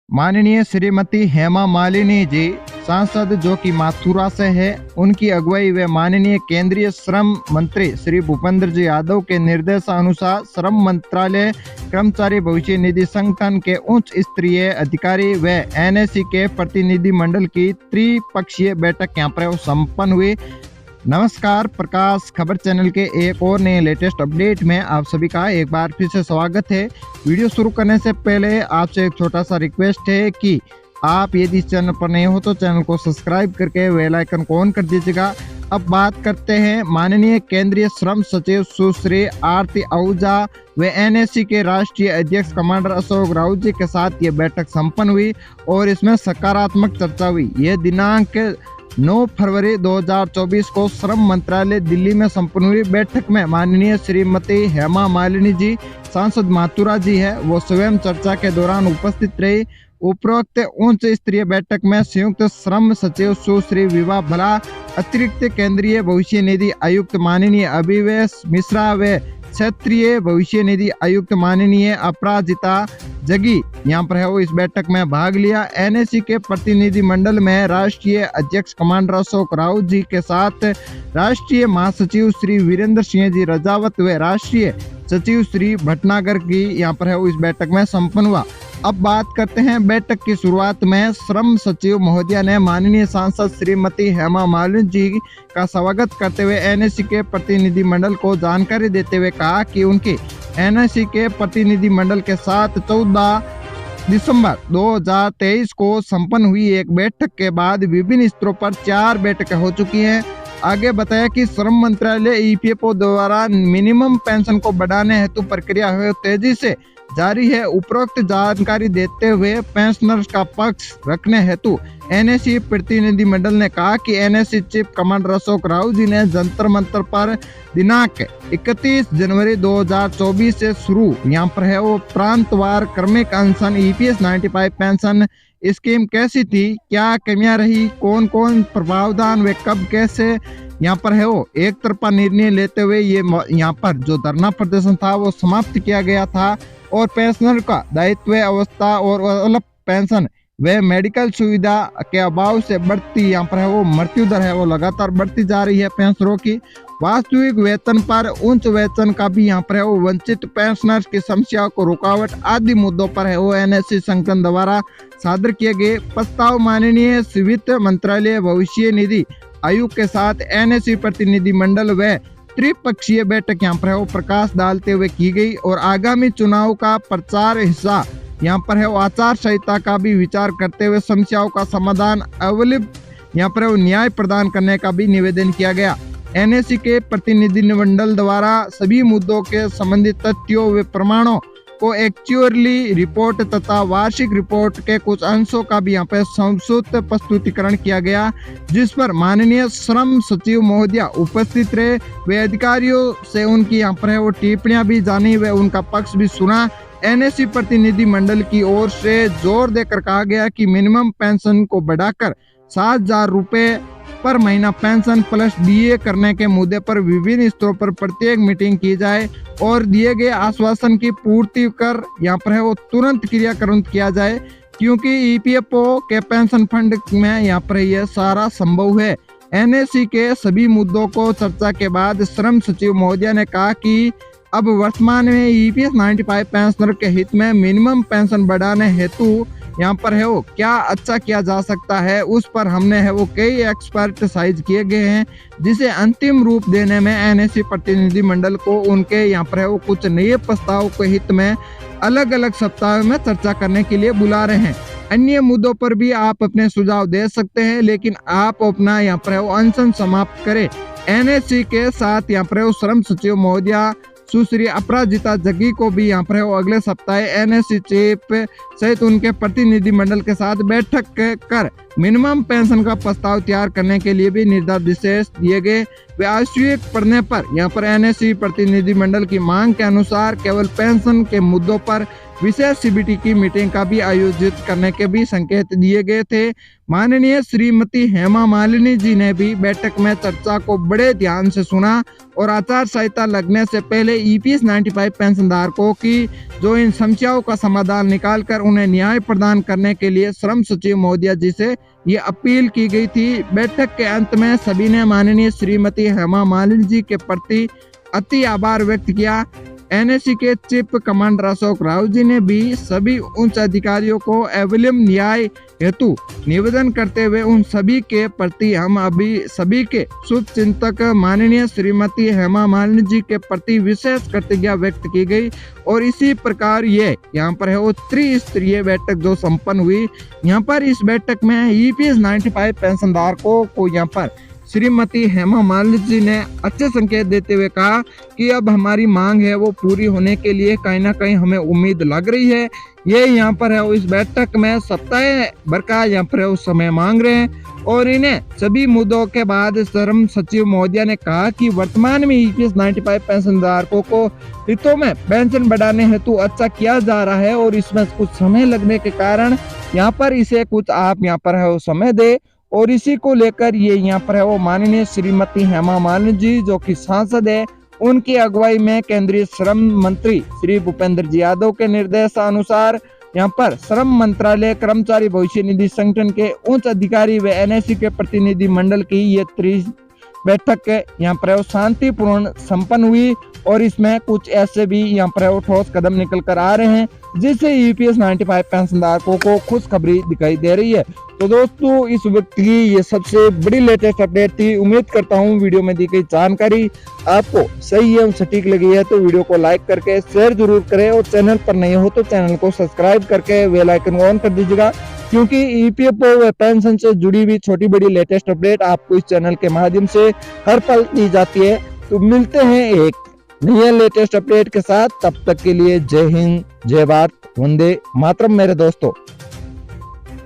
माननीय श्रीमती हेमा मालिनी जी सांसद जो कि मथुरा से है, उनकी अगुवाई व माननीय केंद्रीय श्रम मंत्री श्री भूपेंद्र जी यादव के निर्देशानुसार श्रम मंत्रालय कर्मचारी भविष्य निधि संगठन के उच्च स्तरीय अधिकारी व एनएससी के प्रतिनिधि मंडल की त्रिपक्षीय बैठक यहाँ पर संपन्न हुई। नमस्कार, प्रकाश खबर चैनल के एक और नए लेटेस्ट अपडेट में आप सभी का एक बार फिर से स्वागत है। वीडियो शुरू करने से पहले आपसे एक छोटा सा रिक्वेस्ट है कि आप यदि इस चैनल पर नए हो तो चैनल को सब्सक्राइब करके बेल आइकन को ऑन कर दीजिएगा। अब बात करते हैं माननीय केंद्रीय श्रम सचिव सुश्री आरती आहूजा व एनएससी के राष्ट्रीय अध्यक्ष कमांडर अशोक राउत जी के साथ ये बैठक संपन्न हुई और इसमें सकारात्मक चर्चा हुई। यह दिनांक 9 फरवरी 2024 को श्रम मंत्रालय दिल्ली में संपन्न हुई बैठक में माननीय श्रीमती हेमा मालिनी जी सांसद मथुरा जी है, वो स्वयं चर्चा के दौरान उपस्थित रही। उपरोक्त उच्च स्तरीय बैठक में संयुक्त श्रम सचिव सुश्री विभा भला, अतिरिक्त केंद्रीय भविष्य निधि आयुक्त माननीय अभिवेश मिश्रा व क्षेत्रीय भविष्य निधि आयुक्त माननीय अपराजिता जगी यहाँ पर है वो इस बैठक में भाग लिया। एनएससी के प्रतिनिधि मंडल में राष्ट्रीय अध्यक्ष कमांडर अशोक राउत जी के साथ राष्ट्रीय महासचिव श्री वीरेंद्र सिंह जी रजावत व राष्ट्रीय सचिव श्री भटनागर की यहाँ पर है वो इस बैठक में संपन्न हुआ। अब बात करते हैं बैठक की शुरुआत में श्रम सचिव महोदया ने माननीय सांसद श्रीमती हेमा मालिनी जी का स्वागत करते हुए एनएससी के प्रतिनिधि मंडल को जानकारी देते हुए कहा कि उनके एनएससी के प्रतिनिधि मंडल के साथ 14 दिसंबर 2023 को संपन्न हुई एक बैठक के बाद विभिन्न स्तरों पर 4 बैठकें हो चुकी हैं। आगे बताया कि श्रम मंत्रालय ईपीएफओ द्वारा मिनिमम पेंशन को बढ़ाने हेतु प्रक्रिया तेजी से जारी है। उपरोक्त जानकारी देते हुए पेंशनर्स का पक्ष रखने हेतु एनएससी प्रतिनिधि मंडल ने कहा कि NSC chief commander Ashok Raut ji ने जंतर मंतर पर दिनांक 31 जनवरी 2024 से शुरू यहाँ पर है वो प्रांतवार क्रमिक अनशन ईपीएस 95 पेंशन स्कीम कैसी थी, क्या कमियां रही, कौन कौन प्रावधान वे कब कैसे यहाँ पर है वो एक तरफा निर्णय लेते हुए ये यहाँ पर जो धरना प्रदर्शन था वो समाप्त किया गया था और पेंशनर का दायित्व अवस्था और अल्प पेंशन व मेडिकल सुविधा के अभाव से बढ़ती यहाँ पर है वो मृत्यु दर है वो लगातार बढ़ती जा रही है। पेंशनरों की वास्तविक वेतन पर उच्च वेतन का भी यहाँ पर है वो वंचित पेंशनर्स की समस्याओं को रुकावट आदि मुद्दों पर है वो एनएससी संगठन द्वारा सादर किए गए प्रस्ताव माननीय वित्त मंत्रालय भविष्य निधि आयोग के साथ एनएससी प्रतिनिधि मंडल व त्रिपक्षीय बैठक यहाँ पर है वो प्रकाश डालते हुए की गई और आगामी चुनाव का प्रचार हिस्सा यहाँ पर है वो आचार संहिता का भी विचार करते हुए समस्याओं का समाधान अवलिप यहाँ पर है वो न्याय प्रदान करने का भी निवेदन किया गया। एनएससी के प्रतिनिधि मंडल द्वारा सभी मुद्दों के संबंधित तथ्यों व प्रमाणों को एक्चुअली रिपोर्ट तथा वार्षिक रिपोर्ट के कुछ अंशों का भी यहाँ पे संक्षिप्त प्रस्तुतिकरण किया गया, जिस पर माननीय श्रम सचिव महोदया उपस्थित रहे। वे अधिकारियों से उनकी यहाँ पर है वो टिप्पणियां भी जानी व उनका पक्ष भी सुना। एनएससी प्रतिनिधि मंडल की ओर से जोर देकर कहा गया कि मिनिमम पेंशन को बढ़ाकर 7,000 रुपये पर महीना पेंशन प्लस डीए करने के मुद्दे पर विभिन्न स्तरों पर प्रत्येक मीटिंग की जाए और दिए गए आश्वासन की पूर्ति कर यहाँ पर है वो तुरंत क्रियाकरण किया जाए, क्योंकि ईपीएफओ के पेंशन फंड में यहाँ पर यह सारा संभव है। एनएससी के सभी मुद्दों को चर्चा के बाद श्रम सचिव महोदया ने कहा कि अब वर्तमान में ईपीएस 95 पेंशनर के हित में मिनिमम पेंशन बढ़ाने हेतु यहाँ पर है वो क्या अच्छा किया जा सकता है, उस पर हमने है वो कई एक्सपर्टाइज किए गए हैं, जिसे अंतिम रूप देने में एनएससी प्रतिनिधि मंडल को उनके यहाँ पर है वो कुछ नए प्रस्ताव के हित में अलग अलग सप्ताह में चर्चा करने के लिए बुला रहे हैं। अन्य मुद्दों पर भी आप अपने सुझाव दे सकते हैं, लेकिन आप अपना यहाँ पर है वो अनशन समाप्त करें। एनएससी के साथ यहाँ पर है वो श्रम सचिव महोदया सुश्री अपराजिता जगी को भी यहाँ पर है वो अगले सप्ताह एनएससी चीफ सहित उनके प्रतिनिधि मंडल के साथ बैठक कर मिनिमम पेंशन का प्रस्ताव तैयार करने के लिए भी निर्देश दिए गए। वे आवश्यक पड़ने पर यहाँ पर एनएससी प्रतिनिधि मंडल की मांग के अनुसार केवल पेंशन के मुद्दों पर विशेष सीबीटी की मीटिंग का भी आयोजित करने के भी संकेत दिए गए थे। माननीय श्रीमती हेमा मालिनी जी ने भी बैठक में चर्चा को बड़े ध्यान से सुना और आचार संहिता लगने से पहले ईपीएस 95 पेंशन धारकों की जो इन समस्याओं का समाधान निकालकर उन्हें न्याय प्रदान करने के लिए श्रम सचिव महोदया जी से ये अपील की गई थी। बैठक के अंत में सभी ने माननीय श्रीमती हेमा मालिनी जी के प्रति अति आभार व्यक्त किया। एनएससी के चीफ कमांडर अशोक राव जी ने भी सभी उच्च अधिकारियों को अविलंब न्याय हेतु निवेदन करते हुए उन सभी के प्रति हम अभी सभी के शुभ चिंतक माननीय श्रीमती हेमा मालिनी जी के प्रति विशेष कृतज्ञता व्यक्त की गई। और इसी प्रकार ये यहाँ पर है वो त्रिस्तरीय बैठक जो संपन्न हुई। यहाँ पर इस बैठक में ईपीएस 95 पेंशन धारकों को यहाँ पर श्रीमती हेमा मालिनी जी ने अच्छे संकेत देते हुए कहा कि अब हमारी मांग है वो पूरी होने के लिए कहीं ना कहीं हमें उम्मीद लग रही है। ये यहाँ पर है वो इस बैठक में सप्ताह भर का यहाँ पर है वो समय मांग रहे हैं। और इन्हें सभी मुद्दों के बाद श्रम सचिव महोदया ने कहा कि वर्तमान में ईपीएस 95 पेंशन धारकों को हितों में पेंशन बढ़ाने हेतु अच्छा किया जा रहा है और इसमें कुछ समय लगने के कारण यहाँ पर इसे कुछ आप यहाँ पर है वो समय दे। और इसी को लेकर ये यहाँ पर है वो माननीय श्रीमती हेमा मालिनी जी जो कि सांसद है उनकी अगुवाई में केंद्रीय श्रम मंत्री श्री भूपेंद्र जी यादव के निर्देशानुसार यहाँ पर श्रम मंत्रालय कर्मचारी भविष्य निधि संगठन के उच्च अधिकारी व एनएससी के प्रतिनिधि मंडल की ये बैठक यहाँ पर शांतिपूर्ण संपन्न हुई। और इसमें कुछ ऐसे भी यहाँ पर ठोस कदम निकल कर आ रहे हैं जिससे ईपीएस 95 पेंशन धारकों को खुशखबरी दिखाई दे रही है। तो दोस्तों इस वक्त की ये सबसे बड़ी लेटेस्ट अपडेट थी। उम्मीद करता हूँ वीडियो में दी गई जानकारी आपको सही एवं सटीक लगी है तो वीडियो को लाइक करके शेयर जरूर करें और चैनल पर नए हो तो चैनल को सब्सक्राइब करके बेल आइकन को ऑन कर दीजिएगा क्योंकि ईपीएफओ व पेंशन से जुड़ी हुई छोटी बड़ी लेटेस्ट अपडेट आपको इस चैनल के माध्यम से हर पल दी जाती है। तो मिलते हैं एक नए लेटेस्ट अपडेट के साथ, तब तक के लिए जय हिंद, जय भारत, वंदे मातरम मेरे दोस्तों।